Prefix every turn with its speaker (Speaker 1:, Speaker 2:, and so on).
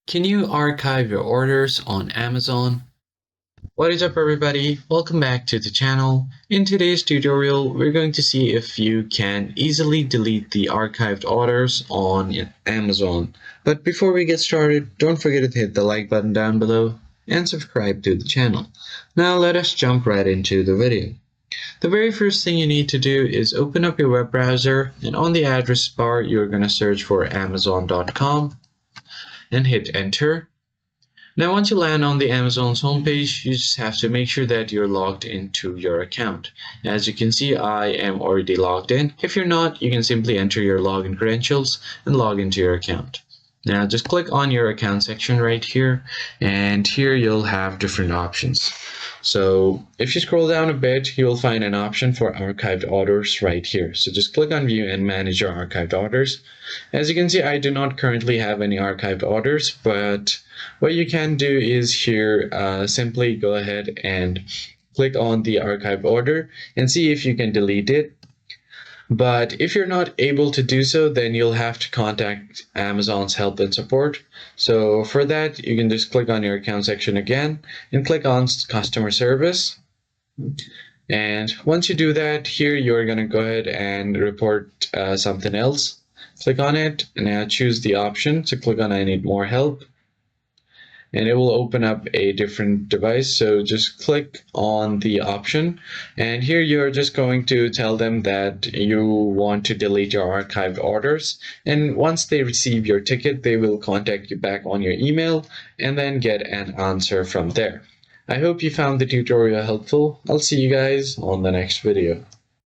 Speaker 1: Can you archive your orders on Amazon? What is up everybody? Welcome back to the channel. In today's tutorial, we're going to see if you can easily delete the archived orders on Amazon. But before we get started, don't forget to hit the like button down below and subscribe to the channel. Now let us jump right into the video. The very first thing you need to do is open up your web browser, and on the address bar, you're going to search for amazon.com and hit enter. Now, once you land on the Amazon's homepage, you just have to make sure that you're logged into your account. As you can see, I am already logged in. If you're not, you can simply enter your login credentials and log into your account. Now, just click on your account section right here, and here you'll have different options. So if you scroll down a bit, you'll find an option for archived orders right here. So just click on view and manage your archived orders. As you can see, I do not currently have any archived orders, but what you can do is here simply go ahead and click on the archive order and see if you can delete it. But if you're not able to do so, then you'll have to contact Amazon's help and support. So for that, you can just click on your account section again and click on customer service. And once you do that, here you're going to go ahead and report something else. Click on it and now choose the option. So click on I need more help. And it will open up a different device. So just click on the option, and here you're just going to tell them that you want to delete your archived orders, and once they receive your ticket, they will contact you back on your email and then get an answer from there. I hope you found the tutorial helpful. I'll see you guys on the next video.